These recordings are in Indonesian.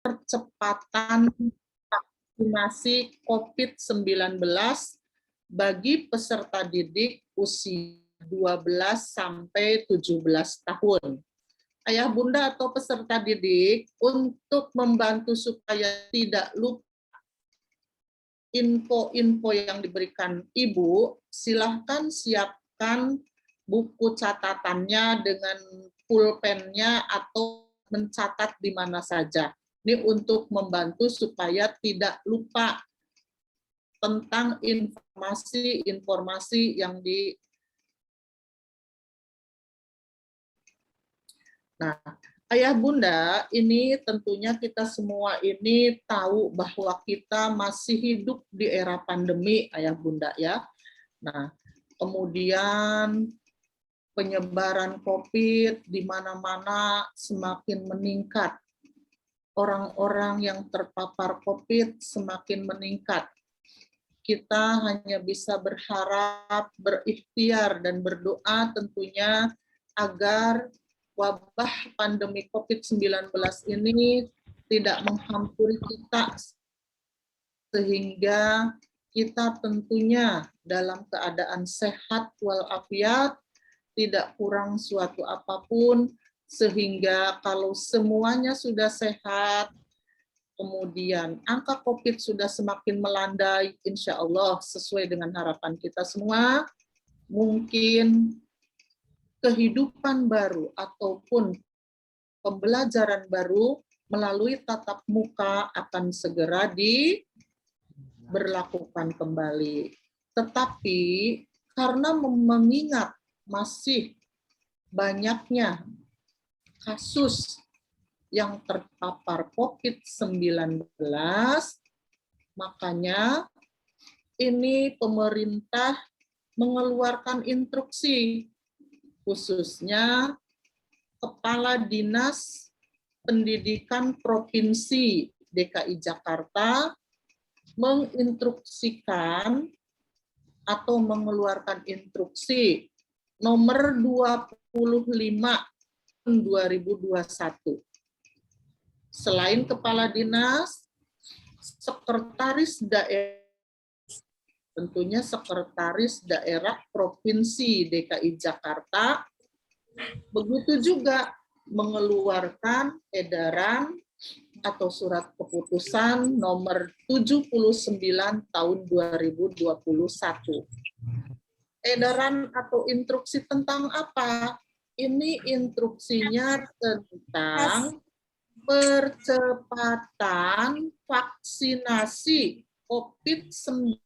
percepatan vaksinasi COVID-19 bagi peserta didik usia 12 sampai 17 tahun. Ayah bunda atau peserta didik, untuk membantu supaya tidak lupa info-info yang diberikan ibu, silahkan siapkan buku catatannya dengan pulpennya atau mencatat di mana saja. Ini untuk membantu supaya tidak lupa tentang informasi-informasi yang di. Nah, ayah bunda, ini tentunya kita semua ini tahu bahwa kita masih hidup di era pandemi, ayah bunda ya. Nah, kemudian penyebaran COVID di mana-mana semakin meningkat. Orang-orang yang terpapar COVID semakin meningkat. Kita hanya bisa berharap, berikhtiar, dan berdoa tentunya agar wabah pandemi COVID-19 ini tidak menghampiri kita, sehingga kita tentunya dalam keadaan sehat walafiat, tidak kurang suatu apapun, sehingga kalau semuanya sudah sehat, kemudian angka COVID sudah semakin melandai, insya Allah sesuai dengan harapan kita semua, mungkin kehidupan baru ataupun pembelajaran baru melalui tatap muka akan segera diberlakukan kembali. Tetapi karena mengingat masih banyaknya kasus yang terpapar COVID-19, makanya ini pemerintah mengeluarkan instruksi, khususnya Kepala Dinas Pendidikan Provinsi DKI Jakarta menginstruksikan atau mengeluarkan instruksi nomor 25 2021. Selain kepala dinas, sekretaris daerah, tentunya sekretaris daerah Provinsi DKI Jakarta, begitu juga mengeluarkan edaran atau surat keputusan nomor 79 tahun 2021. Edaran atau instruksi tentang apa? Ini instruksinya tentang percepatan vaksinasi COVID-19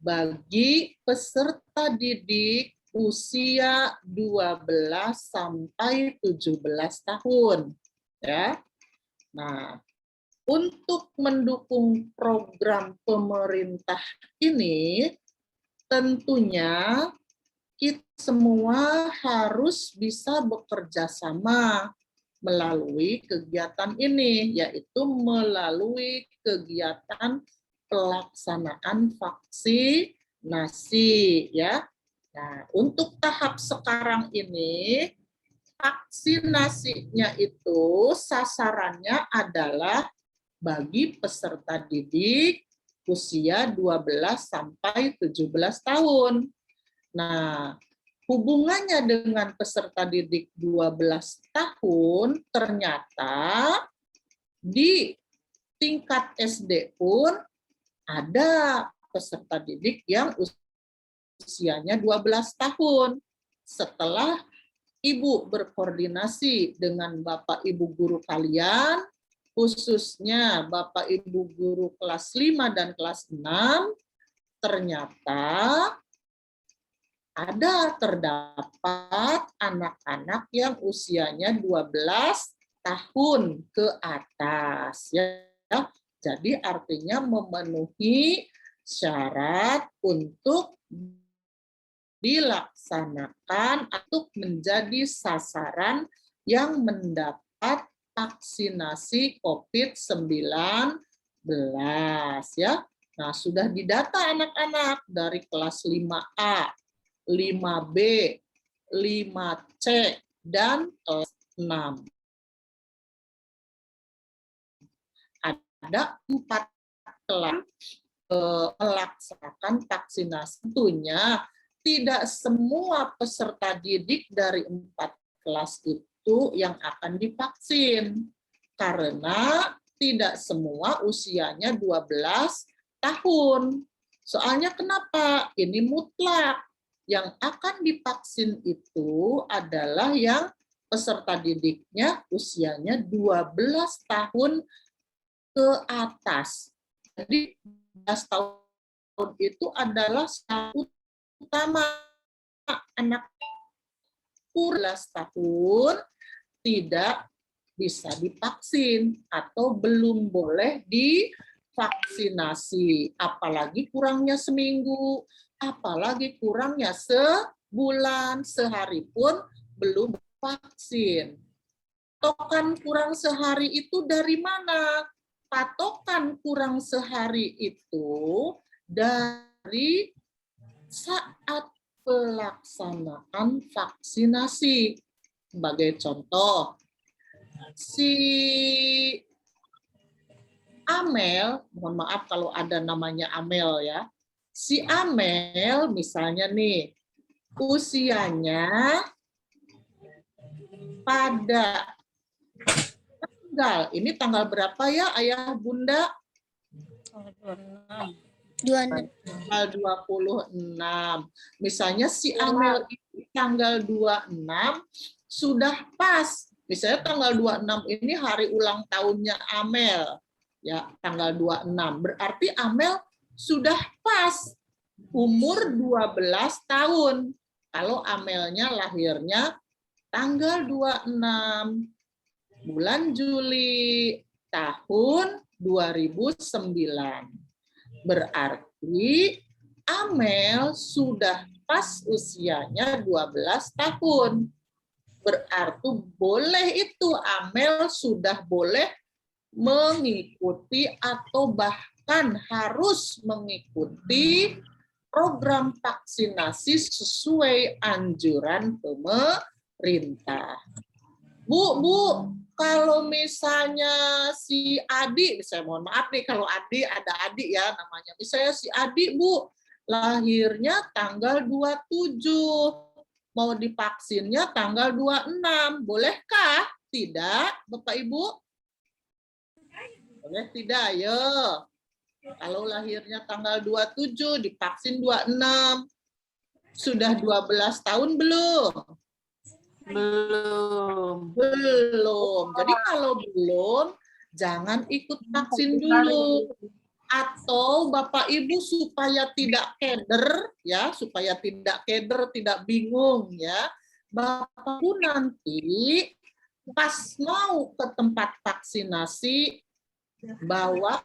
bagi peserta didik usia 12 sampai 17 tahun. Ya. Nah, untuk mendukung program pemerintah ini, tentunya kita semua harus bisa bekerja sama melalui kegiatan ini, yaitu melalui kegiatan pelaksanaan vaksinasi, ya. Nah, untuk tahap sekarang ini, vaksinasinya itu sasarannya adalah bagi peserta didik usia 12 sampai 17 tahun. Nah, hubungannya dengan peserta didik 12 tahun, ternyata di tingkat SD pun ada peserta didik yang usianya 12 tahun. Setelah Ibu berkoordinasi dengan Bapak Ibu guru kalian, khususnya Bapak Ibu guru kelas 5 dan kelas 6, ternyata terdapat anak-anak yang usianya 12 tahun ke atas, ya. Jadi artinya memenuhi syarat untuk dilaksanakan atau menjadi sasaran yang mendapat vaksinasi COVID-19, ya. Nah, sudah didata anak-anak dari kelas 5A, 5B, 5C, dan kelas 6. ada 4 kelas melaksanakan vaksinasi. Tentunya tidak semua peserta didik dari 4 kelas itu yang akan divaksin. Karena tidak semua usianya 12 tahun. Soalnya kenapa? Ini mutlak. Yang akan divaksin itu adalah yang peserta didiknya usianya 12 tahun ke atas. Jadi 12 tahun itu adalah syarat utama. Anak 12 tahun tidak bisa divaksin atau belum boleh divaksinasi, apalagi kurangnya seminggu, apalagi kurangnya sebulan, sehari pun belum vaksin. Patokan kurang sehari itu dari mana? Patokan kurang sehari itu dari saat pelaksanaan vaksinasi. Sebagai contoh, si Amel, mohon maaf kalau ada namanya Amel ya, si Amel misalnya nih, usianya pada ini tanggal berapa ya Ayah Bunda? Tanggal 26. Misalnya si Amel ini tanggal 26 sudah pas. Misalnya tanggal 26 ini hari ulang tahunnya Amel. Ya, tanggal 26. Berarti Amel sudah pas umur 12 tahun. Kalau Amelnya lahirnya tanggal 26 bulan Juli tahun 2009. Berarti Amel sudah pas usianya 12 tahun. Berarti boleh itu Amel sudah boleh mengikuti atau bahkan harus mengikuti program vaksinasi sesuai anjuran pemerintah. Bu, kalau misalnya si Adi, saya mohon maaf nih kalau Adi, ada Adi ya namanya. Misalnya si Adi, Bu, lahirnya tanggal 27, mau divaksinnya tanggal 26. Bolehkah? Tidak, Bapak Ibu? Boleh tidak? Ayo. Kalau lahirnya tanggal 27, divaksin 26. Sudah 12 tahun belum? Belum. Jadi kalau belum, jangan ikut vaksin dulu. Atau Bapak Ibu supaya tidak keder, ya, supaya tidak keder, tidak bingung, ya. Bapak Ibu nanti pas mau ke tempat vaksinasi, bawalah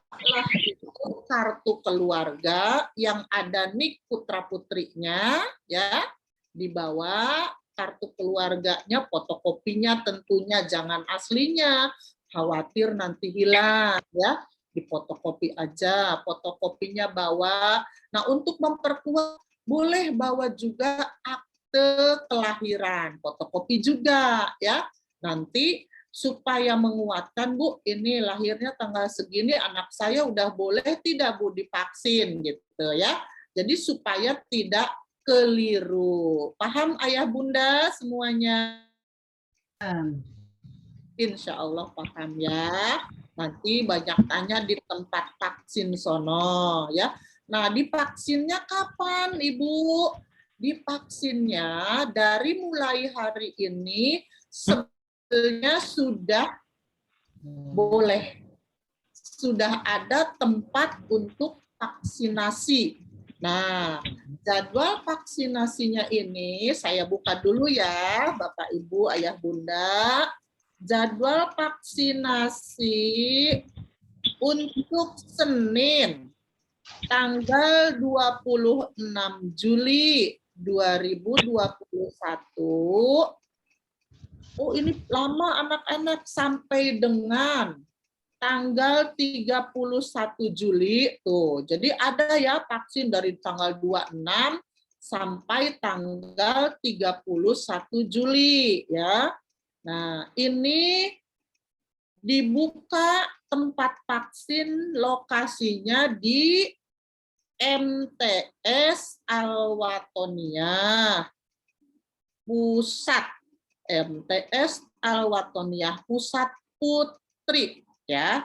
itu kartu keluarga yang ada nik putra-putrinya, ya, dibawa kartu keluarganya, fotokopinya tentunya jangan aslinya, khawatir nanti hilang, ya, difotokopi aja, fotokopinya bawa. Nah, untuk memperkuat boleh bawa juga akte kelahiran, fotokopi juga, ya. Nanti supaya menguatkan, Bu, ini lahirnya tanggal segini, anak saya udah boleh tidak, Bu, divaksin gitu ya. Jadi supaya tidak keliru. Paham Ayah Bunda semuanya? Insya Allah paham ya. Nanti banyak tanya di tempat vaksin sono ya. Nah, divaksinnya kapan, Ibu? Divaksinnya dari mulai hari ini sebetulnya sudah boleh. Sudah ada tempat untuk vaksinasi. Nah, jadwal vaksinasinya ini saya buka dulu ya, Bapak Ibu, Ayah Bunda. Jadwal vaksinasi untuk Senin tanggal 26 Juli 2021. Oh, ini lama anak-anak, sampai dengan tanggal 31 Juli tuh. Jadi ada ya vaksin dari tanggal 26 sampai tanggal 31 Juli ya. Nah, ini dibuka tempat vaksin lokasinya di MTS Al-Watoniyah Pusat. MTS Al-Watoniyah Pusat Putri, ya.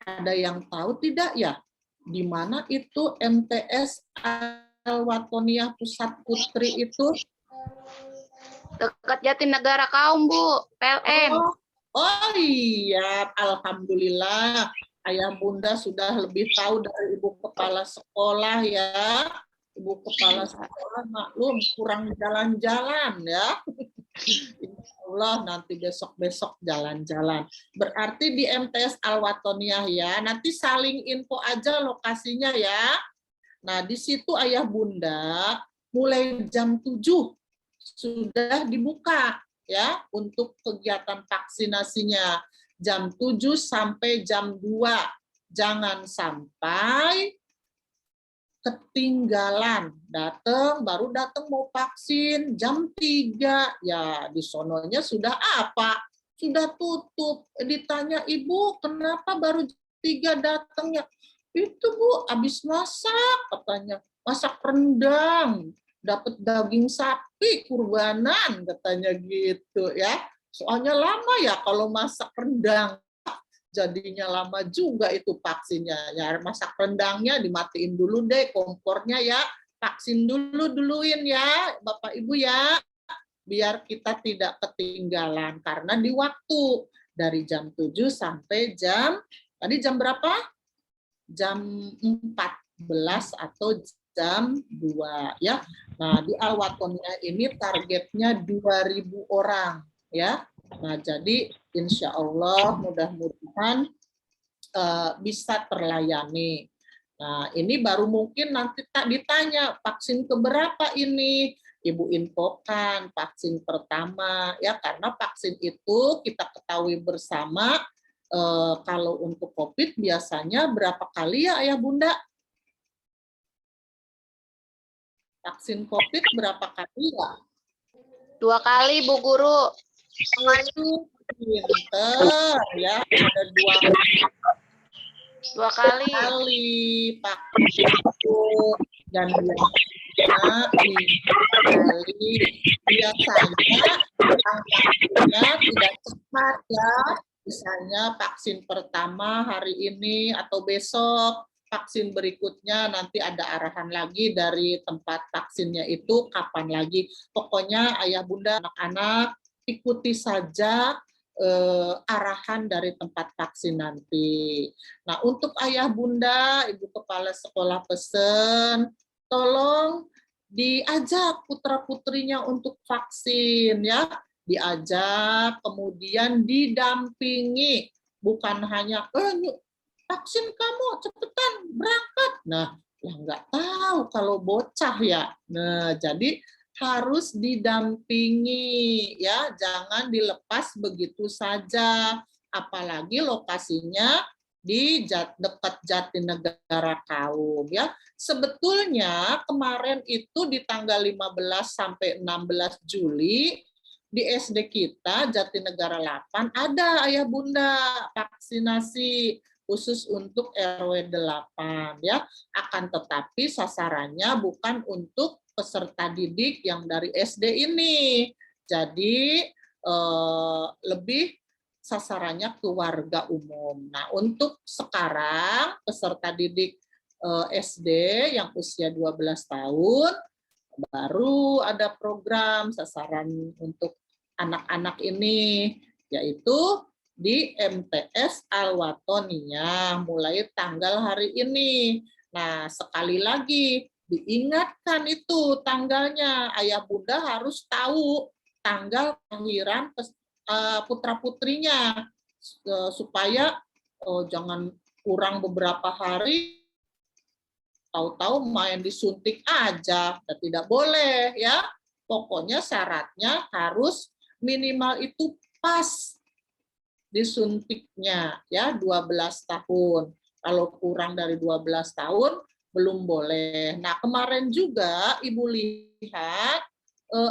Ada yang tahu tidak ya? Di mana itu MTS Al-Watoniyah Pusat Putri itu? Dekat Jatinegara Kaum, Bu. PLN. Oh iya, alhamdulillah. Ayah Bunda sudah lebih tahu dari Ibu Kepala Sekolah ya. Ibu Kepala Sekolah maklum kurang jalan-jalan ya. Insya Allah nanti besok-besok jalan-jalan. Berarti di MTS Al-Watoniyah ya. Nanti saling info aja lokasinya ya. Nah, di situ Ayah Bunda mulai jam 7 sudah dibuka ya untuk kegiatan vaksinasinya. Jam 7 sampai jam 2. Jangan sampai ketinggalan, baru datang mau vaksin jam 3, ya di sononya sudah apa? Sudah tutup. Ditanya, Ibu kenapa baru 3 datangnya? Itu Bu, habis masak katanya. Masak rendang, dapat daging sapi kurbanan katanya gitu ya. Soalnya lama ya kalau masak rendang. Jadinya lama juga itu vaksinnya. Ya, masak rendangnya dimatiin dulu deh kompornya ya. Vaksin duluin ya, Bapak Ibu ya. Biar kita tidak ketinggalan karena di waktu dari jam 7 sampai tadi jam berapa? Jam 14 atau jam 2 ya. Nah, di Al-Watoniyah ini targetnya 2.000 orang ya. Nah, jadi insya Allah mudah-mudahan bisa terlayani. Nah, ini baru mungkin nanti tak ditanya vaksin keberapa ini, Ibu infokan vaksin pertama ya, karena vaksin itu kita ketahui bersama kalau untuk COVID biasanya berapa kali ya Ayah Bunda? Vaksin COVID berapa kali ya? 2 kali, Bu Guru. Pinter ya, ada 2 kali. vaksin itu dan biasanya angkanya tidak cepat ya. Misalnya vaksin pertama hari ini atau besok, vaksin berikutnya nanti ada arahan lagi dari tempat vaksinnya itu kapan lagi. Pokoknya Ayah Bunda anak-anak ikuti saja arahan dari tempat vaksin nanti. Nah, untuk Ayah Bunda, Ibu Kepala Sekolah pesen, tolong diajak putra-putrinya untuk vaksin ya. Diajak, kemudian didampingi. Bukan hanya, vaksin kamu, cepetan berangkat. Nah, ya nggak tahu kalau bocah ya. Nah, jadi harus didampingi ya, jangan dilepas begitu saja, apalagi lokasinya di dekat Jatinegara Kaum ya. Sebetulnya kemarin itu di tanggal 15 sampai 16 Juli di SD kita Jatinegara 8 ada Ayah Bunda vaksinasi khusus untuk RW 8 ya. Akan tetapi sasarannya bukan untuk peserta didik yang dari SD ini. Jadi lebih sasarannya ke warga umum. Nah, untuk sekarang peserta didik SD yang usia 12 tahun baru ada program sasaran untuk anak-anak ini, yaitu di MTS Al-Watoniyah mulai tanggal hari ini. Nah, sekali lagi diingatkan itu tanggalnya. Ayah Bunda harus tahu tanggal kelahiran putra-putrinya supaya jangan kurang beberapa hari tahu-tahu main disuntik aja. Tidak boleh ya. Pokoknya syaratnya harus minimal itu pas disuntiknya ya 12 tahun. Kalau kurang dari 12 tahun belum boleh. Nah, kemarin juga Ibu lihat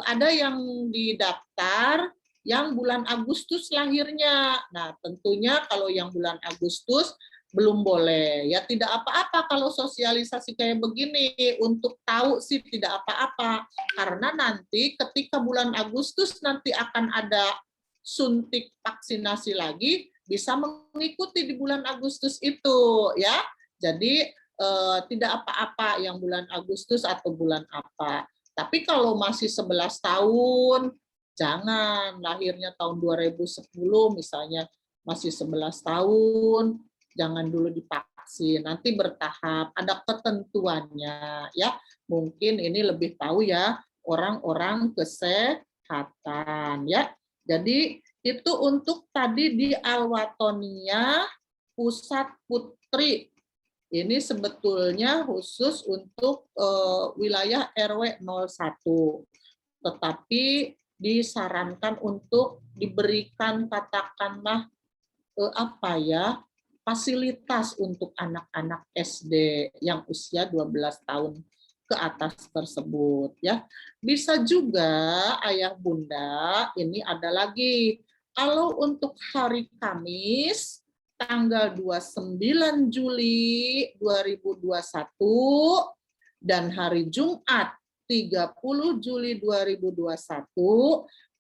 ada yang didaftar yang bulan Agustus lahirnya. Nah, tentunya kalau yang bulan Agustus belum boleh. Ya tidak apa-apa kalau sosialisasi kayak begini. Untuk tahu sih tidak apa-apa. Karena nanti ketika bulan Agustus nanti akan ada suntik vaksinasi lagi, bisa mengikuti di bulan Agustus itu ya. Jadi tidak apa-apa yang bulan Agustus atau bulan apa. Tapi kalau masih 11 tahun, jangan. Lahirnya tahun 2010 misalnya, masih 11 tahun, jangan dulu divaksin. Nanti bertahap, ada ketentuannya ya. Mungkin ini lebih tahu ya orang-orang kesehatan ya. Jadi itu untuk tadi di Alwatonia Pusat Putri. Ini sebetulnya khusus untuk wilayah RW 01. Tetapi disarankan untuk diberikan katakanlah apa ya, fasilitas untuk anak-anak SD yang usia 12 tahun ke atas tersebut ya. Bisa juga ayah bunda, ini ada lagi. Kalau untuk hari Kamis tanggal 29 Juli 2021 dan hari Jumat 30 Juli 2021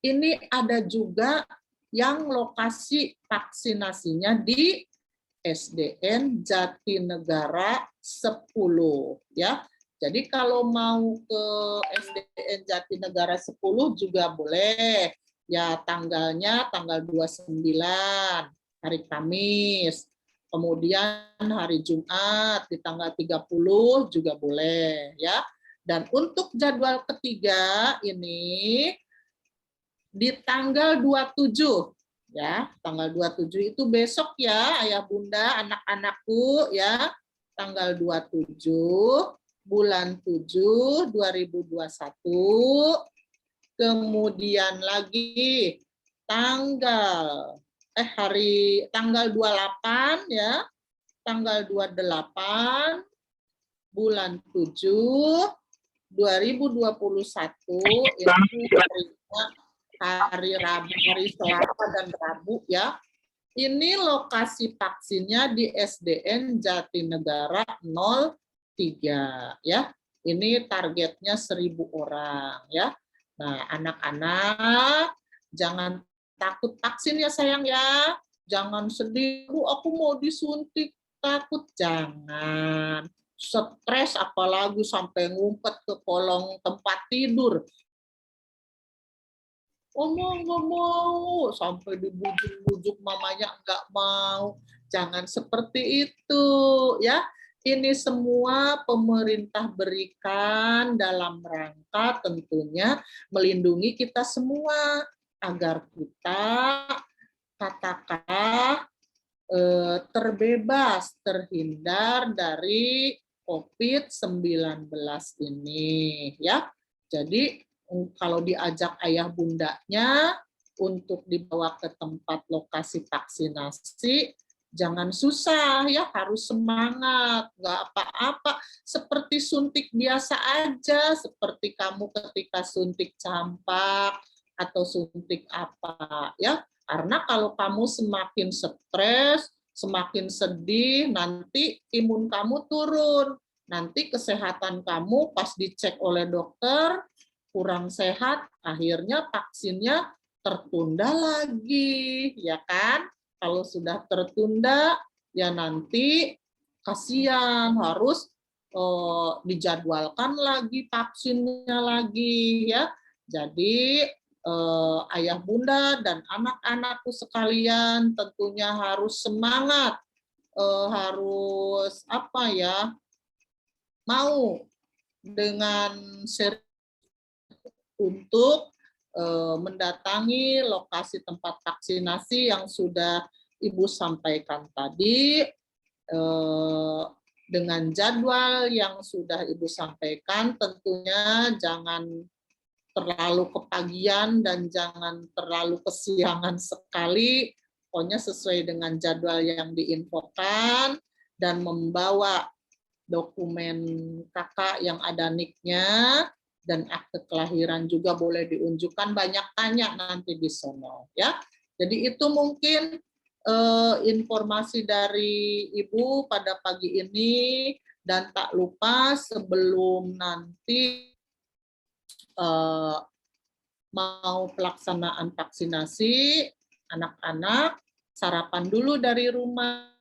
ini ada juga yang lokasi vaksinasinya di SDN Jatinegara 10 ya. Jadi kalau mau ke SDN Jatinegara 10 juga boleh. Ya tanggalnya tanggal 29 hari Kamis. Kemudian hari Jumat di tanggal 30 juga boleh ya. Dan untuk jadwal ketiga ini di tanggal 27 ya, tanggal 27 itu besok ya ayah bunda anak-anakku ya, tanggal 27 bulan 7 2021. Kemudian lagi tanggal tanggal 28 ya, tanggal 28 bulan 7 2021 itu hari Rabu, hari Selasa dan Rabu ya. Ini lokasi vaksinnya di SDN Jatinegara 03 ya. Ini targetnya 1.000 orang ya. Nah, anak-anak jangan takut vaksin ya sayang ya. Jangan sedih, aku mau disuntik, takut jangan. Stres apalagi sampai ngumpet ke kolong tempat tidur. Nggak mau, sampai dibujuk-bujuk mamanya nggak mau. Jangan seperti itu ya. Ini semua pemerintah berikan dalam rangka tentunya melindungi kita semua agar kita katakanlah terbebas, terhindar dari COVID-19 ini ya. Jadi kalau diajak ayah bundanya untuk dibawa ke tempat lokasi vaksinasi, jangan susah ya, harus semangat, nggak apa-apa, seperti suntik biasa aja, seperti kamu ketika suntik campak atau suntik apa ya. Karena kalau kamu semakin stres, semakin sedih, nanti imun kamu turun, nanti kesehatan kamu pas dicek oleh dokter kurang sehat, akhirnya vaksinnya tertunda lagi, ya kan? Kalau sudah tertunda, ya nanti kasihan harus dijadwalkan lagi vaksinnya lagi, ya. Jadi ayah bunda dan anak-anakku sekalian tentunya harus semangat, harus apa ya, mau dengan serius untuk mendatangi lokasi tempat vaksinasi yang sudah Ibu sampaikan tadi, dengan jadwal yang sudah Ibu sampaikan. Tentunya jangan terlalu kepagian dan jangan terlalu kesiangan sekali, pokoknya sesuai dengan jadwal yang diinfokan, dan membawa dokumen kakak yang ada NIK-nya. dan akte kelahiran juga boleh diunjukkan, banyak tanya nanti di sono ya. Jadi itu mungkin informasi dari Ibu pada pagi ini, dan tak lupa sebelum nanti mau pelaksanaan vaksinasi, anak-anak sarapan dulu dari rumah,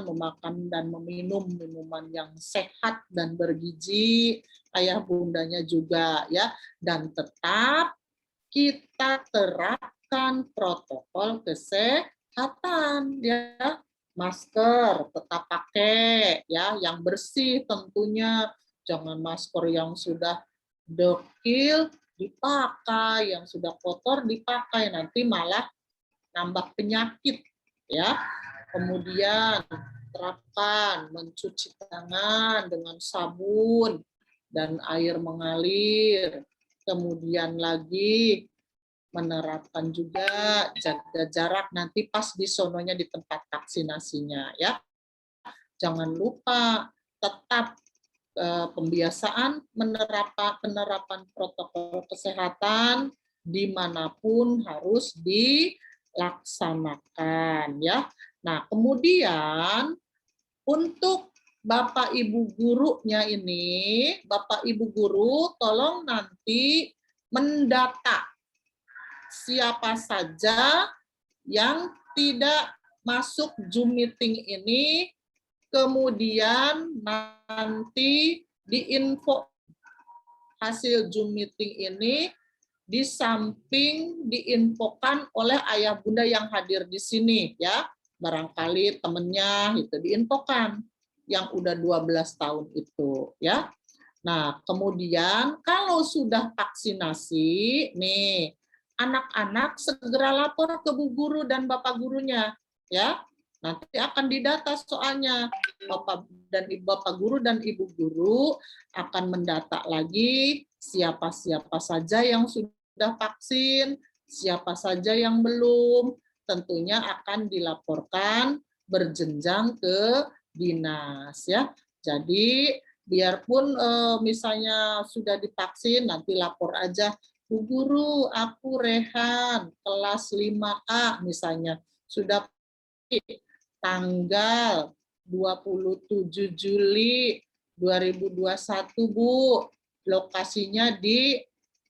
memakan dan meminum minuman yang sehat dan bergizi, ayah bundanya juga ya, dan tetap kita terapkan protokol kesehatan ya, masker tetap pakai ya, yang bersih tentunya, jangan masker yang sudah dekil dipakai, yang sudah kotor dipakai, nanti malah nambah penyakit ya. Kemudian terapkan mencuci tangan dengan sabun dan air mengalir. Kemudian lagi menerapkan juga jaga jarak nanti pas di sononya di tempat vaksinasinya ya. Jangan lupa tetap pembiasaan penerapan protokol kesehatan dimanapun harus dilaksanakan ya. Nah, kemudian untuk Bapak Ibu gurunya ini, Bapak Ibu guru tolong nanti mendata siapa saja yang tidak masuk Zoom meeting ini, kemudian nanti diinfo hasil Zoom meeting ini, di samping diinfokan oleh ayah bunda yang hadir di sini ya. Barangkali temennya itu diinfokan yang udah 12 tahun itu ya. Nah, kemudian kalau sudah vaksinasi nih, anak-anak segera lapor ke Bu Guru dan Bapak gurunya ya. Nanti akan didata soalnya. Bapak Guru dan Ibu Guru akan mendata lagi siapa-siapa saja yang sudah vaksin, siapa saja yang belum, tentunya akan dilaporkan berjenjang ke dinas ya. Jadi biarpun misalnya sudah divaksin, nanti lapor aja, Bu Guru, aku Rehan, kelas 5A misalnya, sudah tanggal 27 Juli 2021, Bu. Lokasinya di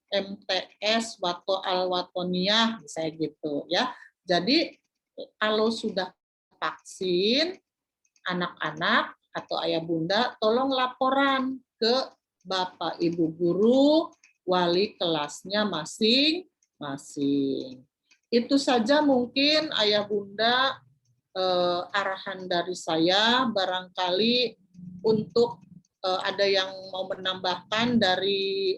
MTS Wato Al-Watoniyah, misalnya gitu ya. Jadi kalau sudah vaksin, anak-anak atau ayah bunda tolong laporan ke Bapak Ibu guru, wali kelasnya masing-masing. Itu saja mungkin ayah bunda arahan dari saya, barangkali untuk ada yang mau menambahkan dari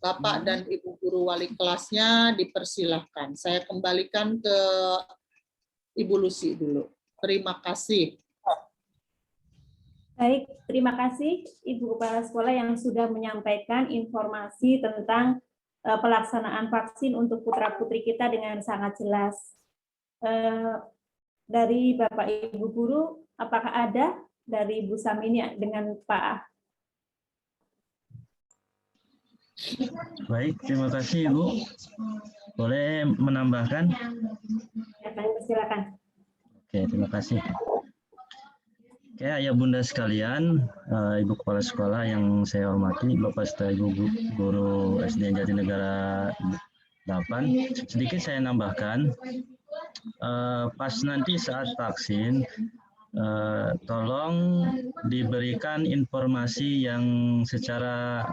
Bapak dan Ibu guru wali kelasnya, dipersilahkan. Saya kembalikan ke Ibu Lucy dulu. Terima kasih. Baik, terima kasih Ibu Kepala Sekolah yang sudah menyampaikan informasi tentang pelaksanaan vaksin untuk putra-putri kita dengan sangat jelas. Dari Bapak Ibu Guru, apakah ada dari Bu Samini dengan Pak? Baik, terima kasih Ibu. Boleh menambahkan? Ya, silakan. Oke, terima kasih. Oke, ayah bunda sekalian, Ibu Kepala Sekolah yang saya hormati, Bapak serta Ibu Guru SD Jatinegara 8, sedikit saya nambahkan, pas nanti saat vaksin, tolong diberikan informasi yang secara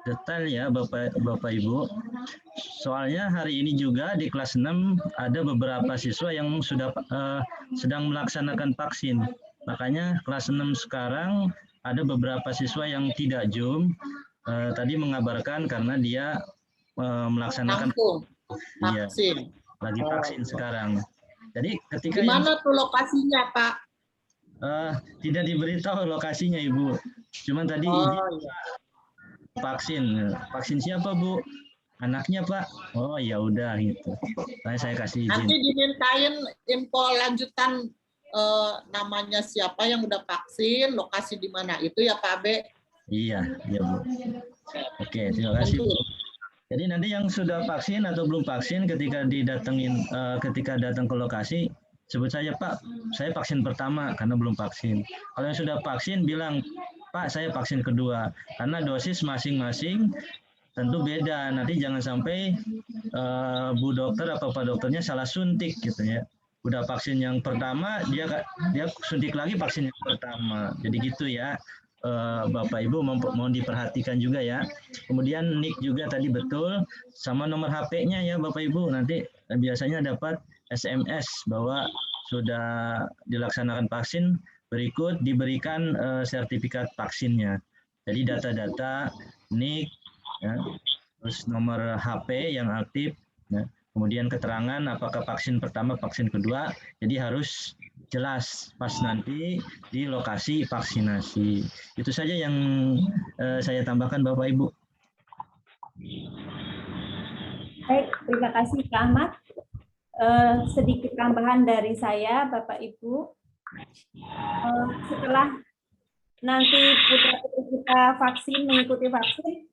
detail ya Bapak Ibu. Soalnya hari ini juga di kelas 6 ada beberapa siswa yang sudah sedang melaksanakan vaksin. Makanya kelas 6 sekarang ada beberapa siswa yang tidak Zoom. Tadi mengabarkan karena dia melaksanakan vaksin. Lagi vaksin sekarang. Jadi ketika di mana tuh lokasinya, Pak? Tidak diberitahu lokasinya, Ibu. Cuman tadi vaksin siapa, Bu? Anaknya, Pak. Oh ya udah gitu. Nah, saya kasih izin. Nanti dimintain info lanjutan namanya siapa yang udah vaksin, lokasi di mana itu ya Pak Abe. Iya, iya Bu. Oke, terima kasih Bu. Jadi nanti yang sudah vaksin atau belum vaksin ketika ketika datang ke lokasi, sebut saja Pak, saya vaksin pertama karena belum vaksin. Kalau yang sudah vaksin bilang, Pak, saya vaksin kedua. Karena dosis masing-masing tentu beda. Nanti jangan sampai Bu dokter atau Pak dokternya salah suntik gitu ya. Udah vaksin yang pertama, dia suntik lagi vaksin yang pertama. Jadi gitu ya. Bapak Ibu mohon diperhatikan juga ya. Kemudian NIK juga tadi betul, sama nomor HP-nya ya Bapak Ibu. Nanti biasanya dapat SMS bahwa sudah dilaksanakan vaksin, berikut diberikan sertifikat vaksinnya. Jadi data-data NIK, ya, terus nomor HP yang aktif, ya, kemudian keterangan apakah vaksin pertama, vaksin kedua, jadi harus jelas pas nanti di lokasi vaksinasi. Itu saja yang saya tambahkan Bapak Ibu. Baik, terima kasih Kak Ahmad. Sedikit tambahan dari saya, Bapak Ibu. Setelah nanti putra-putri kita mengikuti vaksin,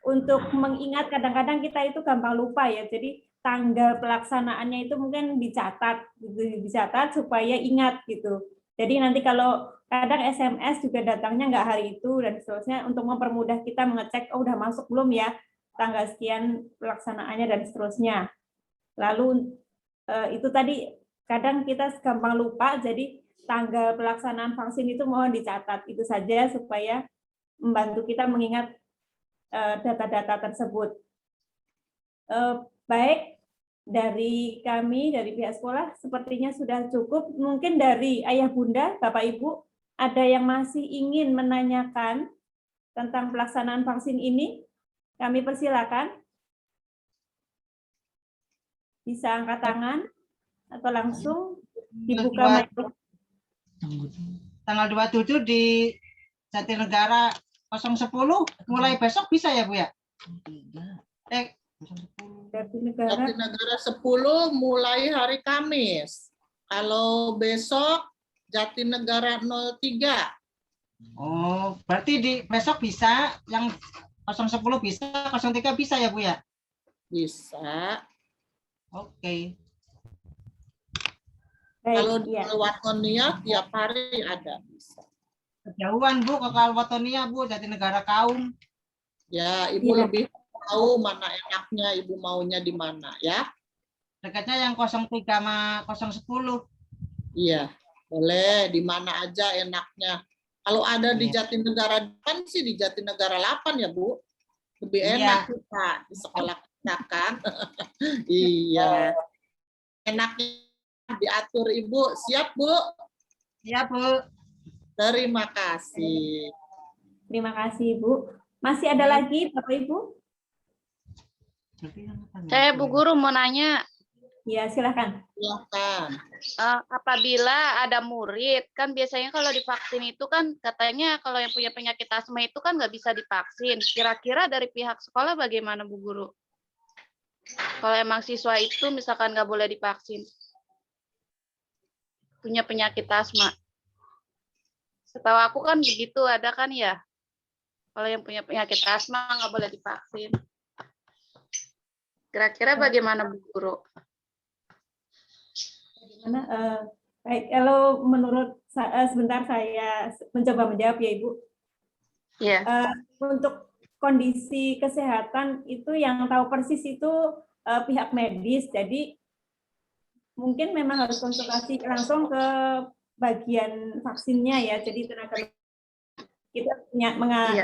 untuk mengingat kadang-kadang kita itu gampang lupa ya. Jadi tanggal pelaksanaannya itu mungkin dicatat supaya ingat gitu. Jadi nanti kalau kadang SMS juga datangnya nggak hari itu dan seterusnya, untuk mempermudah kita mengecek, oh udah masuk belum ya tanggal sekian pelaksanaannya dan seterusnya. Lalu itu tadi kadang kita gampang lupa, jadi tanggal pelaksanaan vaksin itu mohon dicatat. Itu saja supaya membantu kita mengingat data-data tersebut. Baik, dari kami, dari pihak sekolah, sepertinya sudah cukup. Mungkin dari Ayah Bunda, Bapak Ibu, ada yang masih ingin menanyakan tentang pelaksanaan vaksin ini? Kami persilakan. Bisa angkat tangan atau langsung dibuka mikrofon. Tanggal 27 di Jatinegara 010, mulai besok bisa ya Bu ya? Jatinegara 10 mulai hari Kamis. Kalau besok Jatinegara 03. Oh, berarti besok bisa, yang 010 bisa, 03 bisa ya Bu ya? Bisa. Oke. Kalau di ya. Watonia tiap hari ada. Bisa. Kejauhan Bu, ke Kalwatonia Bu, Jatinegara Kaum. Ya, Ibu Iya. lebih tahu mana enaknya, Ibu maunya di mana ya. Dekatnya yang 03 sama 010. Iya, boleh di mana aja enaknya. Kalau ada di Jatinegara 8 sih di Jatinegara 8 ya Bu. Lebih enak kita di sekolah kita kan. Iya. Enaknya diatur Ibu. Siap Bu? Siap Bu. Terima kasih. Terima kasih, Bu. Masih ada lagi, Bapak Ibu? Saya Bu Guru mau nanya, Ya, silakan. Silakan. apabila ada murid, kan biasanya kalau divaksin itu kan katanya kalau yang punya penyakit asma itu kan nggak bisa divaksin. Kira-kira dari pihak sekolah bagaimana Bu Guru? Kalau emang siswa itu misalkan nggak boleh divaksin, punya penyakit asma. Setahu aku kan begitu ada kan ya. Kalau yang punya penyakit asma nggak boleh divaksin. Kira-kira bagaimana Bu Guru? Baik, kalau menurut sebentar saya mencoba menjawab ya Ibu. Iya. Untuk kondisi kesehatan itu yang tahu persis itu pihak medis. Jadi mungkin memang harus konsultasi langsung ke bagian vaksinnya ya. Jadi tenaga kita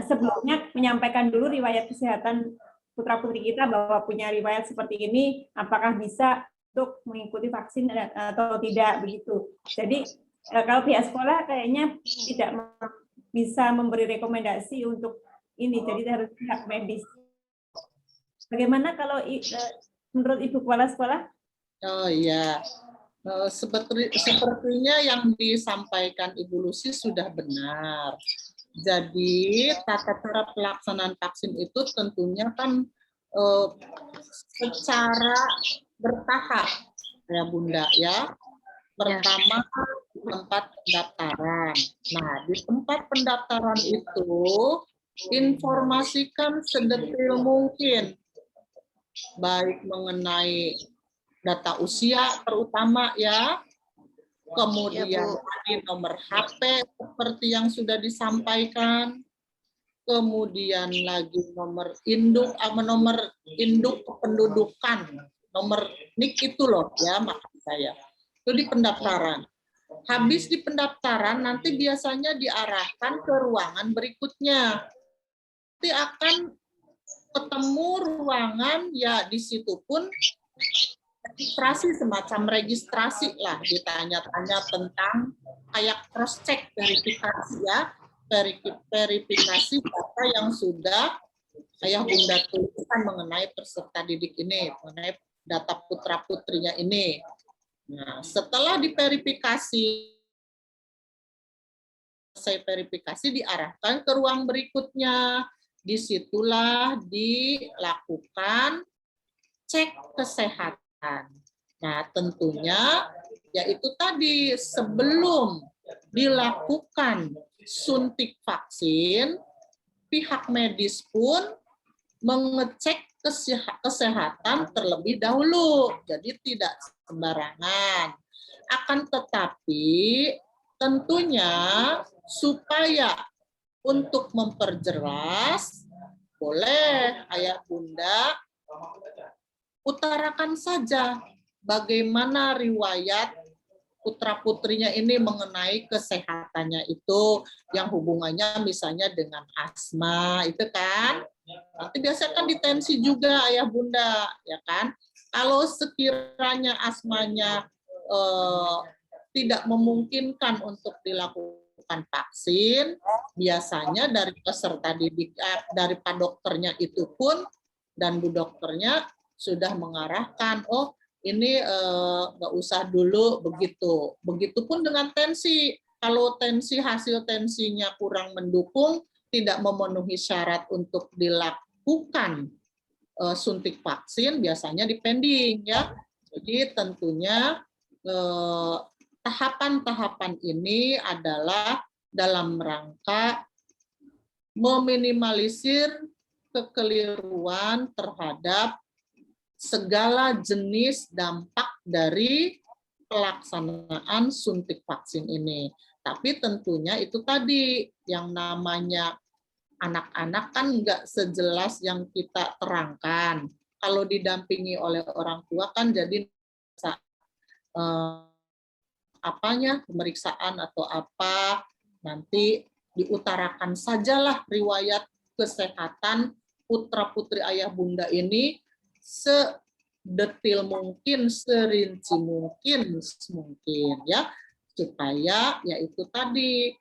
sebelumnya menyampaikan dulu riwayat kesehatan putra-putri kita bahwa punya riwayat seperti ini, apakah bisa untuk mengikuti vaksin atau tidak begitu. Jadi kalau pihak sekolah kayaknya tidak bisa memberi rekomendasi untuk ini, jadi harus pihak medis. Bagaimana kalau menurut Ibu Kepala Sekolah? Oh iya, sepertinya yang disampaikan Ibu Lucy sudah benar. Jadi tata cara pelaksanaan vaksin itu tentunya kan secara bertahap ya Bunda ya. Pertama tempat pendaftaran. Nah di tempat pendaftaran itu informasikan sedetil mungkin, baik mengenai data usia terutama ya, kemudian Ya, Bu. tadi nomor HP seperti yang sudah disampaikan, kemudian lagi nomor induk kependudukan, nomor NIK itu loh ya, maksud saya. Itu di pendaftaran. Habis di pendaftaran nanti biasanya diarahkan ke ruangan berikutnya. Nanti akan ketemu ruangan ya, di situ pun registrasi, semacam registrasi lah, ditanya-tanya tentang kayak cross check, verifikasi ya, verifikasi data yang sudah ayah bunda tuliskan mengenai peserta didik ini, mengenai data putra putrinya ini. Nah, setelah diverifikasi, selesai verifikasi, diarahkan ke ruang berikutnya. Disitulah dilakukan cek kesehatan. Nah, tentunya yaitu tadi sebelum dilakukan suntik vaksin, pihak medis pun mengecek kesehatan terlebih dahulu. Jadi tidak sembarangan. Akan tetapi tentunya supaya untuk memperjelas, boleh ayah bunda utarakan saja bagaimana riwayat putra-putrinya ini mengenai kesehatannya itu, yang hubungannya misalnya dengan asma, itu kan. Nanti biasanya kan ditensi juga ayah bunda, ya kan. Kalau sekiranya asmanya tidak memungkinkan untuk dilakukan vaksin, biasanya dari peserta didik, dari pak dokternya itu pun dan bu dokternya sudah mengarahkan, oh ini nggak usah dulu begitu. Begitupun dengan tensi. Kalau tensi, hasil tensinya kurang mendukung, tidak memenuhi syarat untuk dilakukan suntik vaksin, biasanya dipending ya. Jadi tentunya tahapan-tahapan ini adalah dalam rangka meminimalisir kekeliruan terhadap segala jenis dampak dari pelaksanaan suntik vaksin ini. Tapi tentunya itu tadi, yang namanya anak-anak kan nggak sejelas yang kita terangkan. Kalau didampingi oleh orang tua kan jadi apanya, pemeriksaan atau apa, nanti diutarakan sajalah riwayat kesehatan putra-putri ayah bunda ini sedetil mungkin, serinci mungkin ya, supaya yaitu tadi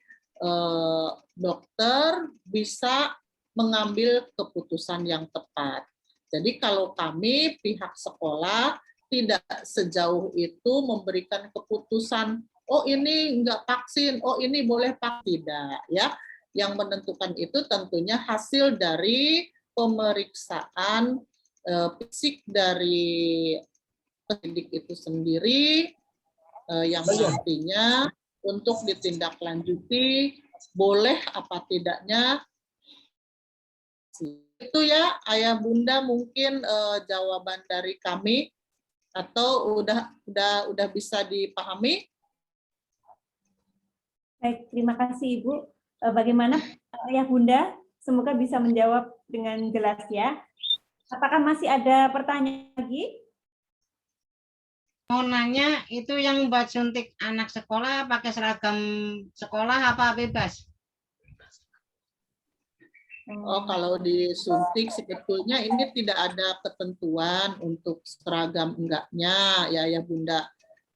dokter bisa mengambil keputusan yang tepat. Jadi kalau kami pihak sekolah tidak sejauh itu memberikan keputusan, oh ini enggak vaksin, oh ini boleh vaksin, tidak ya. Yang menentukan itu tentunya hasil dari pemeriksaan fisik dari pendidik itu sendiri, yang nantinya untuk ditindaklanjuti boleh apa tidaknya. Itu ya ayah bunda mungkin jawaban dari kami, atau udah bisa dipahami? Baik, terima kasih Ibu. Bagaimana ayah bunda? Semoga bisa menjawab dengan jelas ya. Apakah masih ada pertanyaan lagi? Mau nanya, itu yang buat suntik anak sekolah pakai seragam sekolah apa bebas? Oh, kalau disuntik sebetulnya ini tidak ada ketentuan untuk seragam enggaknya ya ayah bunda.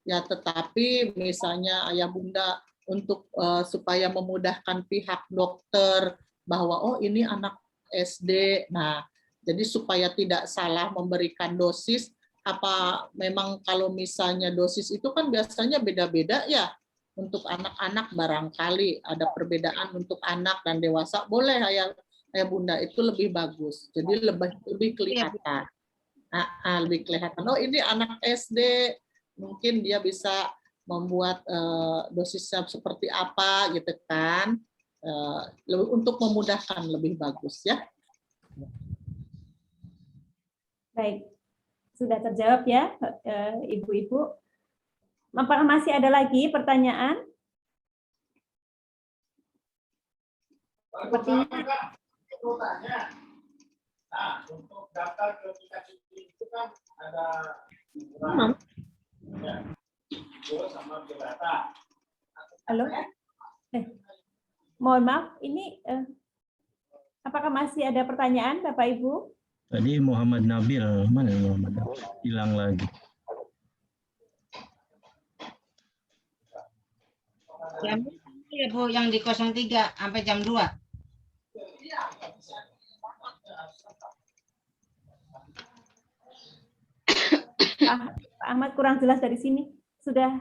Ya, tetapi misalnya ayah bunda untuk supaya memudahkan pihak dokter bahwa oh ini anak SD. Nah, jadi supaya tidak salah memberikan dosis, apa memang kalau misalnya dosis itu kan biasanya beda-beda ya. Untuk anak-anak barangkali ada perbedaan, untuk anak dan dewasa boleh ayah bunda itu lebih bagus, jadi lebih kelihatan. Lebih kelihatan. Oh ini anak SD, mungkin dia bisa membuat dosisnya seperti apa gitu kan. untuk memudahkan lebih bagus ya. Baik, sudah terjawab ya, Ibu-ibu. Apakah masih ada lagi pertanyaan? Sepertinya Nah, untuk daftar ke aplikasi itu kan ada sama biodata. halo. Mohon maaf, ini apakah masih ada pertanyaan, Bapak Ibu? Tadi Muhammad Nabil, mana Muhammad Nabil? Hilang lagi. Jam ya Bu, yang di 03 sampai jam 2. Pak Ahmad kurang jelas dari sini. Sudah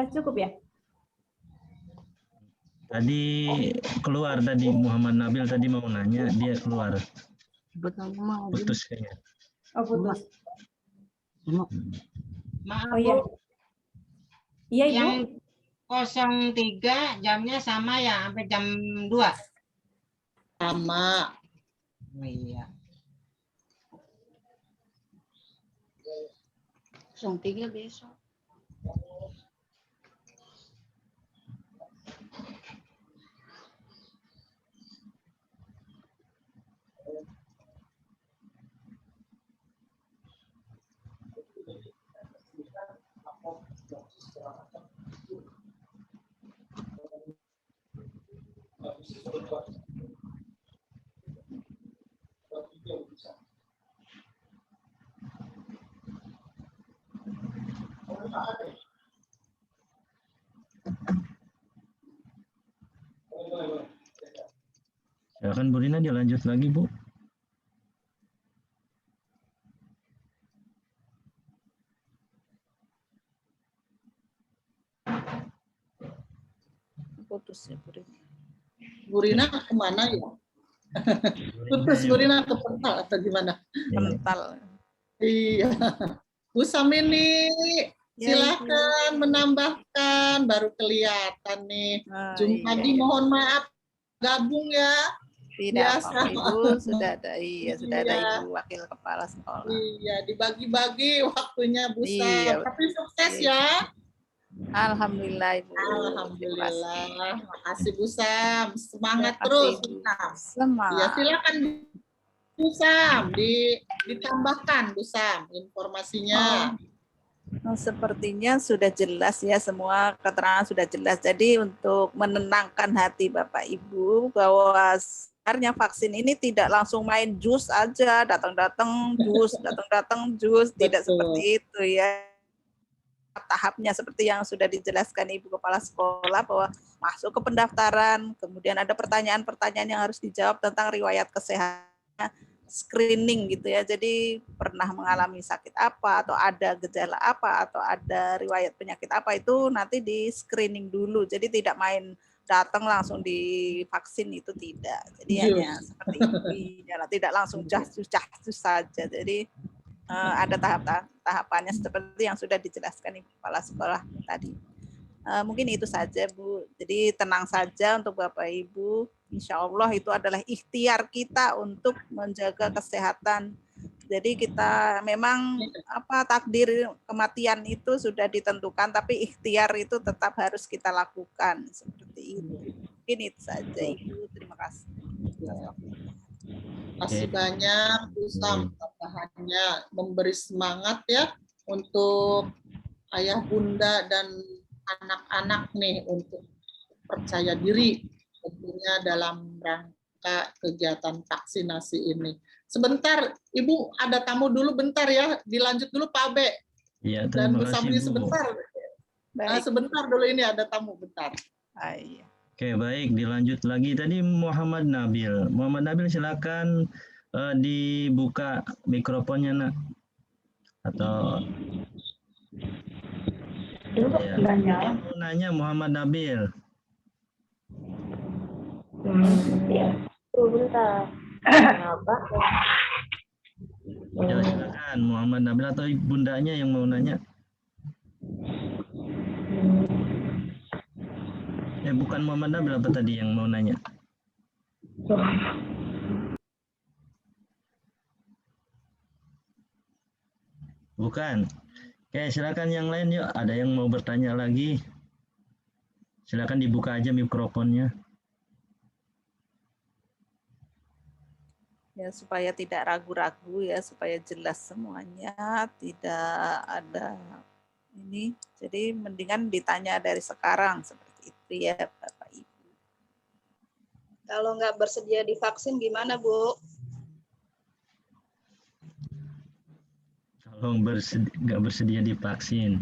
cukup ya? Tadi keluar tadi Muhammad Nabil tadi mau nanya, dia keluar. Putus kayaknya. Oh, putus. Maaf Oh iya. Bu, Iya, Ibu. yang 03 jamnya sama ya sampai jam 2. Sama. Oh iya. 03 besok. Silakan Bu Rina dilanjut lagi Bu. Putus ya, Bu Rina. Bu Rina kemana ya? Putus Bu Rina ke Pental atau gimana? Kental. Iya. Bu Samini, Ya, silakan menambahkan, baru kelihatan nih. Jumadi mohon maaf gabung ya. Tidak Biasa. apa-apa, Ibu, sudah ada sudah ada Iya. Ibu Wakil Kepala Sekolah. Iya, dibagi-bagi waktunya Bu Sam. Iya. Tapi sukses Iya. ya. Alhamdulillah, Ibu. Alhamdulillah. Makasih Bu Sam. Semangat Terima kasih, terus Ibu. Bu Sam. Ya, Semangat. silakan Bu Sam ditambahkan Bu Sam informasinya. Sepertinya sudah jelas ya, semua keterangan sudah jelas. Jadi untuk menenangkan hati Bapak Ibu bahwa sebenarnya vaksin ini tidak langsung main jus aja, datang-datang jus, datang-datang jus, tidak Betul. seperti itu ya. Tahapnya seperti yang sudah dijelaskan Ibu Kepala Sekolah bahwa masuk ke pendaftaran, kemudian ada pertanyaan-pertanyaan yang harus dijawab tentang riwayat kesehatan, screening gitu ya. Jadi pernah mengalami sakit apa atau ada gejala apa atau ada riwayat penyakit apa itu nanti di screening dulu. Jadi tidak main datang langsung divaksin itu tidak. Jadi hanya seperti itu, tidak langsung jus saja. Jadi ada tahapannya seperti yang sudah dijelaskan Ibu Kepala Sekolah tadi. Mungkin itu saja Bu. Jadi tenang saja untuk Bapak Ibu. Insya Allah itu adalah ikhtiar kita untuk menjaga kesehatan. Jadi kita memang takdir kematian itu sudah ditentukan, tapi ikhtiar itu tetap harus kita lakukan seperti itu. Mungkin itu saja Ibu. Terima kasih. Terima kasih banyak Bu Sam, tambahannya memberi semangat ya untuk ayah bunda dan anak-anak nih untuk percaya diri tentunya dalam rangka kegiatan vaksinasi ini. Sebentar, Ibu ada tamu dulu bentar ya, dilanjut dulu Pak Abe. Iya, Dan Bu terima kasih Samini Bu. sebentar. Baik. Sebentar dulu ini ada tamu bentar. Iya. Oke, baik, dilanjut lagi. Tadi Muhammad Nabil. Muhammad Nabil silakan dibuka mikrofonnya, Nak. Atau ya. Mau nanya Muhammad Nabil. Bentar. Kenapa? Ya, silakan Muhammad Nabil atau bundanya yang mau nanya. Bukan Muhammad Nabil, apa tadi yang mau nanya? Bukan. Oke, silakan yang lain yuk. Ada yang mau bertanya lagi? Silakan dibuka aja mikrofonnya. Ya, supaya tidak ragu-ragu ya, supaya jelas semuanya, tidak ada ini. Jadi mendingan ditanya dari sekarang seperti itu ya, Bapak Ibu. Kalau nggak bersedia divaksin gimana, Bu? Kalau nggak bersedia divaksin.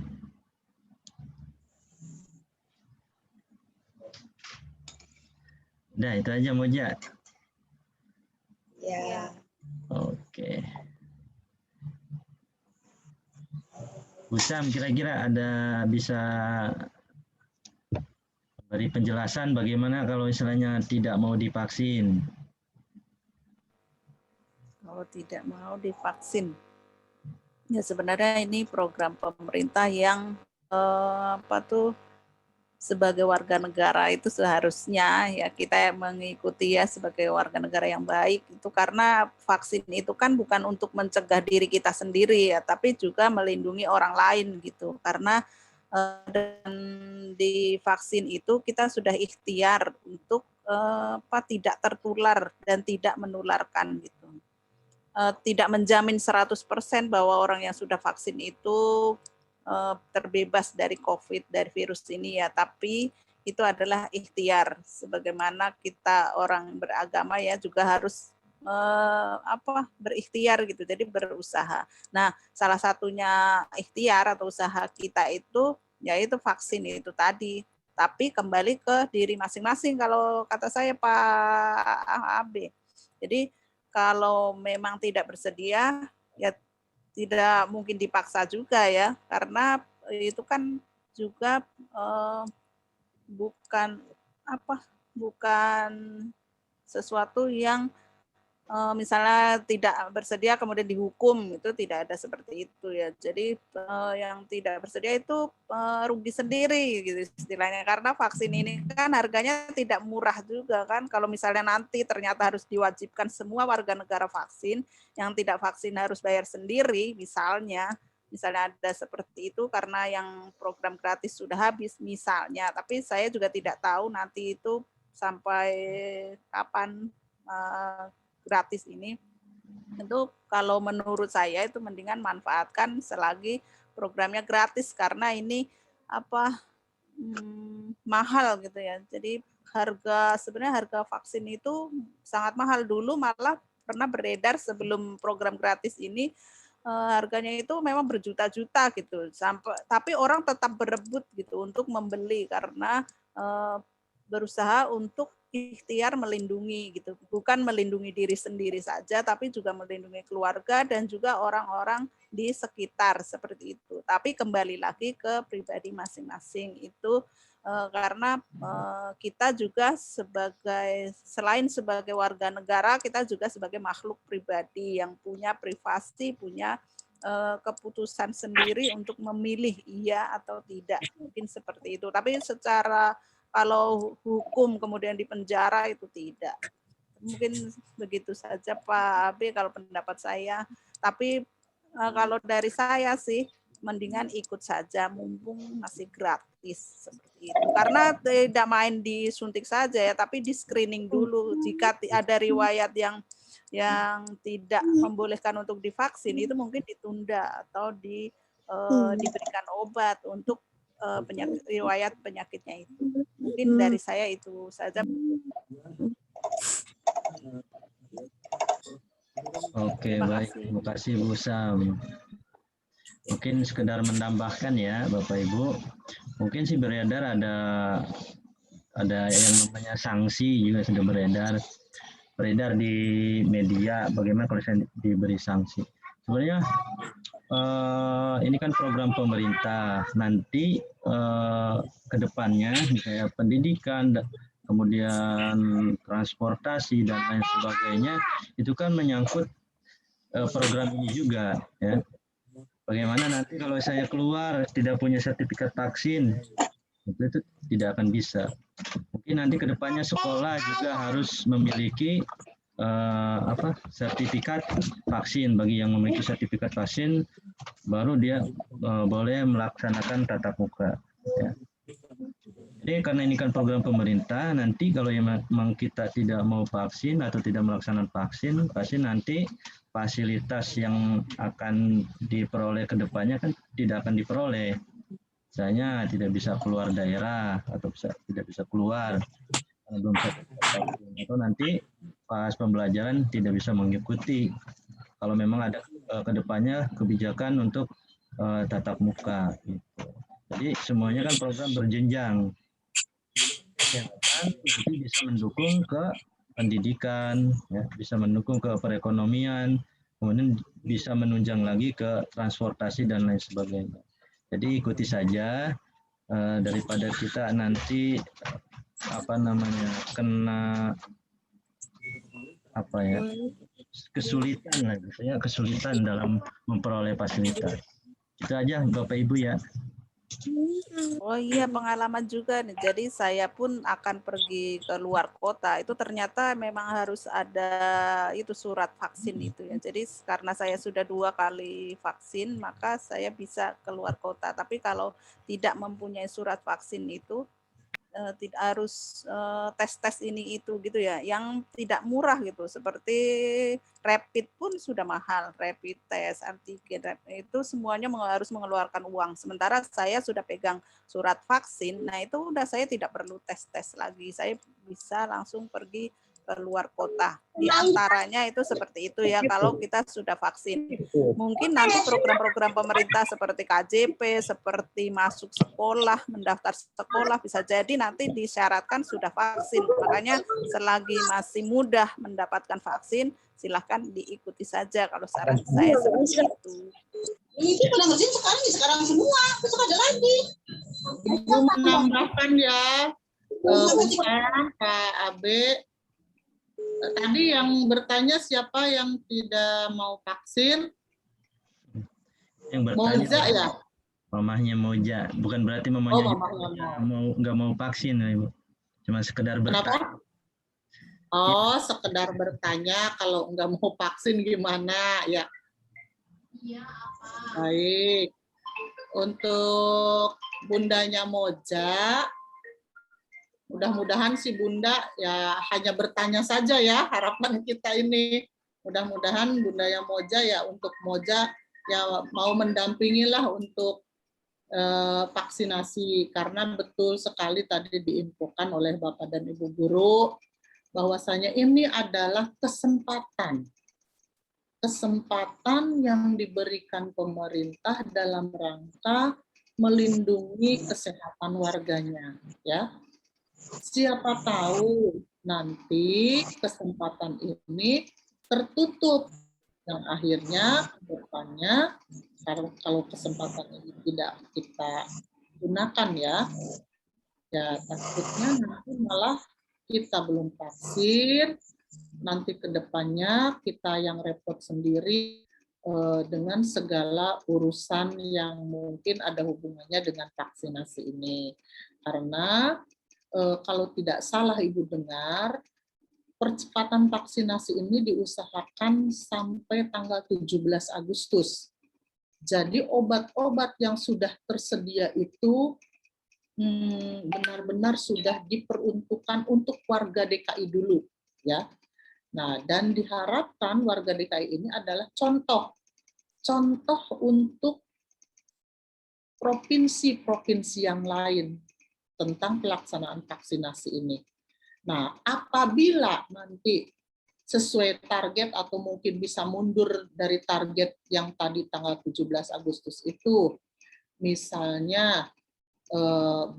Nah, itu aja Moja. Ya. Oke. Usam, kira-kira ada bisa beri penjelasan bagaimana kalau istilahnya tidak mau divaksin? Kalau tidak mau divaksin, ya sebenarnya ini program pemerintah yang sebagai warga negara itu seharusnya ya kita mengikuti ya sebagai warga negara yang baik itu, karena vaksin itu kan bukan untuk mencegah diri kita sendiri ya, tapi juga melindungi orang lain gitu. Karena dan di vaksin itu kita sudah ikhtiar untuk tidak tertular dan tidak menularkan gitu. Tidak menjamin 100% bahwa orang yang sudah vaksin itu terbebas dari COVID, dari virus ini ya, tapi itu adalah ikhtiar. Sebagaimana kita orang beragama ya juga harus berikhtiar gitu, jadi berusaha. Nah, salah satunya ikhtiar atau usaha kita itu yaitu vaksin itu tadi. Tapi kembali ke diri masing-masing kalau kata saya Pak AB. Jadi kalau memang tidak bersedia ya tidak mungkin dipaksa juga ya, karena itu kan juga bukan sesuatu yang misalnya tidak bersedia kemudian dihukum, itu tidak ada seperti itu ya. Jadi yang tidak bersedia itu rugi sendiri gitu istilahnya, karena vaksin ini kan harganya tidak murah juga kan. Kalau misalnya nanti ternyata harus diwajibkan semua warga negara vaksin, yang tidak vaksin harus bayar sendiri misalnya ada seperti itu karena yang program gratis sudah habis misalnya. Tapi saya juga tidak tahu nanti itu sampai kapan gratis ini. Tentu kalau menurut saya itu mendingan manfaatkan selagi programnya gratis, karena ini mahal gitu ya. Jadi sebenarnya harga vaksin itu sangat mahal. Dulu malah pernah beredar sebelum program gratis ini harganya itu memang berjuta-juta gitu. Tapi orang tetap berebut gitu untuk membeli karena berusaha untuk ikhtiar melindungi gitu, bukan melindungi diri sendiri saja, tapi juga melindungi keluarga dan juga orang-orang di sekitar seperti itu. Tapi kembali lagi ke pribadi masing-masing itu karena kita juga selain sebagai warga negara, kita juga sebagai makhluk pribadi yang punya privasi, punya keputusan sendiri untuk memilih iya atau tidak, mungkin seperti itu. Tapi secara kalau hukum kemudian dipenjara itu tidak. Mungkin begitu saja Pak Abe kalau pendapat saya. Tapi kalau dari saya sih mendingan ikut saja mumpung masih gratis seperti itu. Karena tidak main disuntik saja ya, tapi di screening dulu. Jika ada riwayat yang tidak membolehkan untuk divaksin, itu mungkin ditunda atau diberikan obat untuk riwayat penyakitnya itu. Mungkin dari saya itu saja. Oke, baik. Terima kasih Bu Sam. Mungkin sekedar menambahkan ya Bapak Ibu, mungkin sih beredar ada yang namanya sanksi juga sudah beredar di media. Bagaimana kalau saya diberi sanksi? Sebenarnya ini kan program pemerintah, nanti ke depannya kayak pendidikan, kemudian transportasi dan lain sebagainya, itu kan menyangkut program ini juga ya. Bagaimana nanti kalau saya keluar tidak punya sertifikat vaksin, itu tidak akan bisa. Mungkin nanti kedepannya sekolah juga harus memiliki sertifikat vaksin. Bagi yang memiliki sertifikat vaksin, baru dia boleh melaksanakan tatap muka. Ya. Jadi karena ini kan program pemerintah, nanti kalau memang kita tidak mau vaksin atau tidak melaksanakan vaksin, pasti nanti fasilitas yang akan diperoleh ke depannya kan tidak akan diperoleh. Misalnya tidak bisa keluar daerah atau tidak bisa keluar karena belum vaksin, atau nanti pas pembelajaran tidak bisa mengikuti kalau memang ada ke depannya kebijakan untuk tatap muka. Gitu. Jadi semuanya kan program berjenjang. Kesehatan nanti bisa mendukung ke pendidikan, ya, bisa mendukung ke perekonomian, kemudian bisa menunjang lagi ke transportasi dan lain sebagainya. Jadi ikuti saja daripada kita nanti kena kesulitan lah, kesulitan dalam memperoleh fasilitas. Itu aja Bapak Ibu ya. Oh iya, pengalaman juga nih. Jadi saya pun akan pergi ke luar kota. Itu ternyata memang harus ada itu surat vaksin itu ya. Jadi karena saya sudah 2 kali vaksin, maka saya bisa keluar kota. Tapi kalau tidak mempunyai surat vaksin itu tidak harus tes ini itu gitu ya, yang tidak murah gitu, seperti rapid pun sudah mahal, rapid test, antigen, itu semuanya harus mengeluarkan uang. Sementara saya sudah pegang surat vaksin, nah itu udah saya tidak perlu tes lagi, saya bisa langsung pergi ke luar kota. Di antaranya itu seperti itu ya kalau kita sudah vaksin. Mungkin nanti program-program pemerintah seperti KJP, seperti masuk sekolah, mendaftar sekolah, bisa jadi nanti disyaratkan sudah vaksin. Makanya selagi masih mudah mendapatkan vaksin, silahkan diikuti saja kalau saran saya seperti itu. Itu pada ngerjain sekarang semua, besok ada lagi. Ibu menambahkan ya, Pak Abe. Tadi yang bertanya siapa yang tidak mau vaksin? Yang bertanya Moja ya? Mamahnya Moja, bukan berarti mamahnya nggak mau vaksin ya, Ibu. Cuma sekedar bertanya. Oh, sekedar bertanya kalau nggak mau vaksin gimana ya? Iya, apa? Baik. Untuk bundanya Moja, mudah-mudahan si Bunda ya hanya bertanya saja ya, harapan kita ini. Mudah-mudahan Bundanya Moja ya, untuk Moja ya mau mendampingilah untuk vaksinasi, karena betul sekali tadi diinfokan oleh Bapak dan Ibu guru bahwasanya ini adalah kesempatan yang diberikan pemerintah dalam rangka melindungi kesehatan warganya ya. Siapa tahu nanti kesempatan ini tertutup yang akhirnya depannya kalau kesempatan ini tidak kita gunakan ya takutnya nanti malah kita belum vaksin, nanti ke depannya kita yang repot sendiri dengan segala urusan yang mungkin ada hubungannya dengan vaksinasi ini. Karena kalau tidak salah Ibu dengar, percepatan vaksinasi ini diusahakan sampai tanggal 17 Agustus. Jadi obat-obat yang sudah tersedia itu benar-benar sudah diperuntukkan untuk warga DKI dulu, ya. Nah, dan diharapkan warga DKI ini adalah contoh untuk provinsi-provinsi yang lain tentang pelaksanaan vaksinasi ini. Nah, apabila nanti sesuai target atau mungkin bisa mundur dari target yang tadi tanggal 17 Agustus itu, misalnya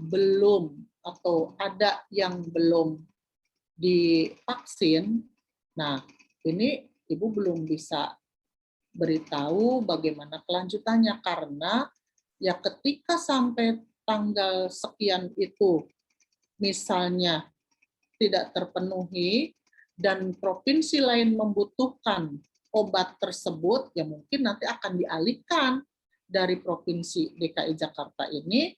belum atau ada yang belum divaksin, nah ini Ibu belum bisa beritahu bagaimana kelanjutannya, karena ya ketika sampai tanggal sekian itu misalnya tidak terpenuhi dan provinsi lain membutuhkan obat tersebut, ya mungkin nanti akan dialihkan dari provinsi DKI Jakarta ini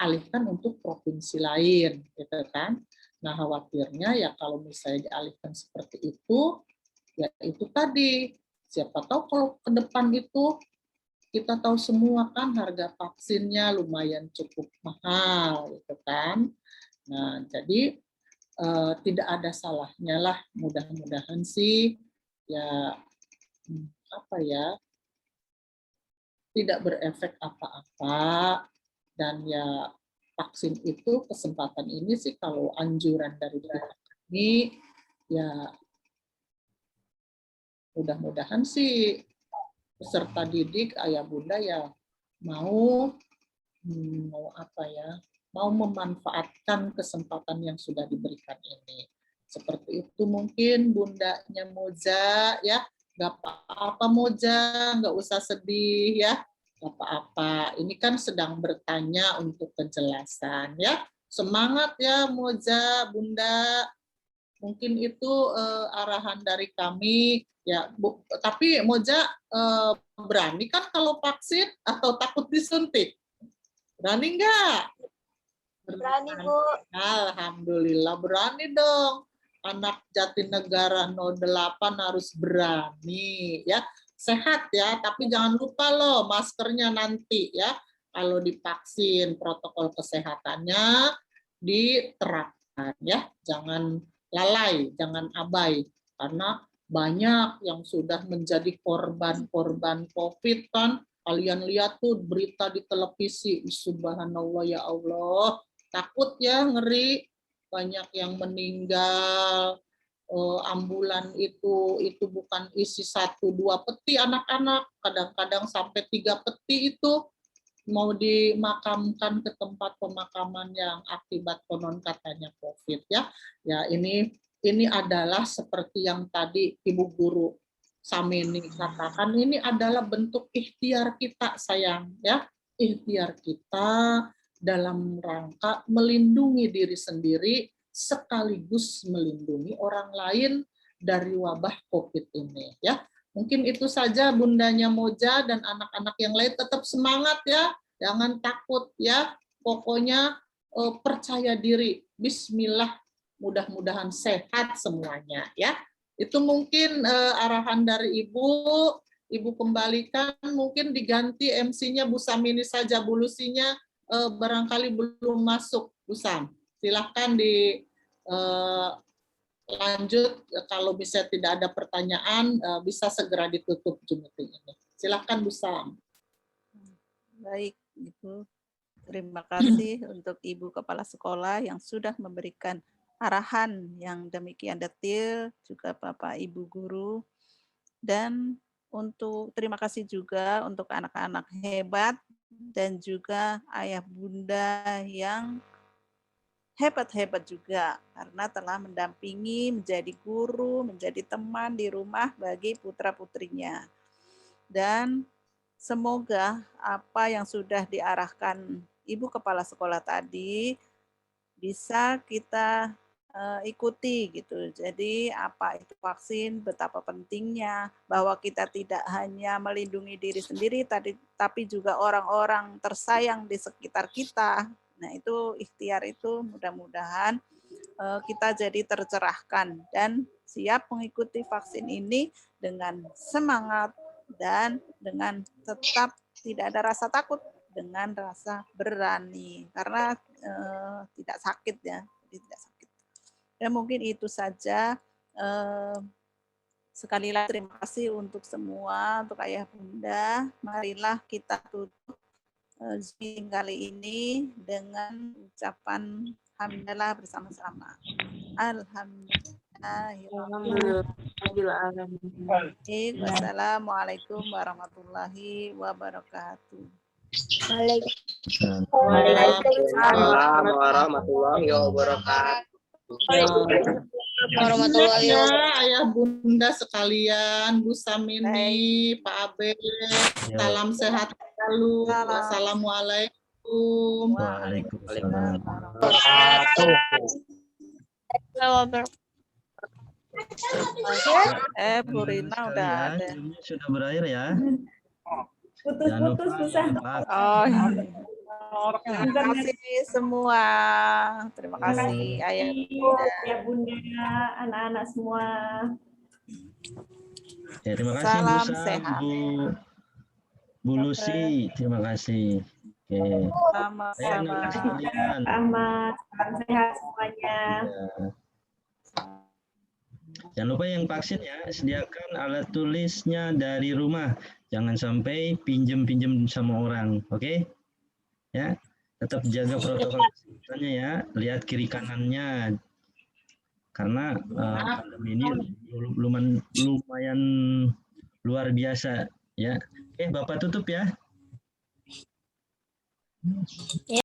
alihkan untuk provinsi lain, gitu kan. Nah, khawatirnya ya kalau misalnya dialihkan seperti itu, ya itu tadi, siapa tahu kalau ke depan itu kita tahu semua kan harga vaksinnya lumayan cukup mahal, gitu kan. Nah, jadi tidak ada salahnya lah, mudah-mudahan sih ya apa ya, tidak berefek apa-apa, dan ya vaksin itu kesempatan ini sih kalau anjuran dari kami ya mudah-mudahan sih peserta didik ayah bunda ya mau apa ya, mau memanfaatkan kesempatan yang sudah diberikan ini. Seperti itu mungkin bundanya Moza ya, nggak apa-apa Moza, nggak usah sedih ya, nggak apa-apa. Ini kan sedang bertanya untuk kejelasan ya. Semangat ya Moza, Bunda. Mungkin itu arahan dari kami ya, Bu. Tapi Moza berani kan kalau vaksin atau takut disuntik? Berani nggak? Berani, Bu. Alhamdulillah berani dong. Anak Jatinegara 08 harus berani ya. Sehat ya, tapi jangan lupa loh maskernya nanti ya. Kalau divaksin protokol kesehatannya diterapkan ya. Jangan lalai, jangan abai, karena banyak yang sudah menjadi korban-korban COVID kan. Kalian lihat tuh berita di televisi, subhanallah ya Allah, takut ya, ngeri, banyak yang meninggal, ambulan itu bukan isi 1-2 peti anak-anak, kadang-kadang sampai 3 peti itu mau dimakamkan ke tempat pemakaman yang akibat konon katanya COVID ya. Ya ini adalah seperti yang tadi Ibu Guru Samini katakan, ini adalah bentuk ikhtiar kita sayang ya, ikhtiar kita dalam rangka melindungi diri sendiri sekaligus melindungi orang lain dari wabah COVID ini ya. Mungkin itu saja bundanya Moza dan anak-anak yang lain, tetap semangat ya, jangan takut ya, pokoknya percaya diri, bismillah, mudah-mudahan sehat semuanya ya. Itu mungkin arahan dari Ibu kembalikan, mungkin diganti MC-nya Bu Samini saja, Bu Lusinya barangkali belum masuk, Bu Sam. Silahkan lanjut, kalau bisa tidak ada pertanyaan bisa segera ditutup Zoom meeting ini. Silahkan Bu Sam. Baik, Ibu. Terima kasih untuk Ibu Kepala Sekolah yang sudah memberikan arahan yang demikian detail, juga Bapak Ibu Guru, dan terima kasih juga untuk anak-anak hebat dan juga ayah bunda yang hebat-hebat juga karena telah mendampingi, menjadi guru, menjadi teman di rumah bagi putra-putrinya. Dan semoga apa yang sudah diarahkan Ibu Kepala Sekolah tadi bisa kita ikuti gitu. Jadi apa itu vaksin, betapa pentingnya bahwa kita tidak hanya melindungi diri sendiri tapi juga orang-orang tersayang di sekitar kita. Nah, itu ikhtiar itu mudah-mudahan kita jadi tercerahkan dan siap mengikuti vaksin ini dengan semangat dan dengan tetap tidak ada rasa takut, dengan rasa berani karena tidak sakit ya, tidak sakit. Dan mungkin itu saja. Sekali lagi terima kasih untuk semua, untuk ayah bunda. Marilah kita tutup Zoom kali ini dengan ucapan hamdalah bersama-sama. Alhamdulillah. Wassalamualaikum warahmatullahi wabarakatuh. Waalaikumsalam warahmatullahi wabarakatuh. Warahmatullahi wabarakatuh. Ayah bunda sekalian, Bu Samini, Pak Abel, salam sehat selalu. Wassalamualaikum. Waalaikumsalam. Bu Rina udah ada. Sudah berakhir ya. Putus-putus susah. Oh, Terima kasih semua. Terima kasih Ayah. Ya Bunda, anak-anak semua. Ya, terima kasih Bu Salam Sam, sehat. Bu Lucy, terima kasih. Oke. Sama-sama. Ahmad, salam sehat semuanya. Ya. Jangan lupa yang vaksin ya, sediakan alat tulisnya dari rumah. Jangan sampai pinjem-pinjem sama orang, oke? Ya, tetap jaga protokol kesehatannya ya. Lihat kiri kanannya, karena pandemi ini lumayan luar biasa ya. Oke, Bapak tutup ya.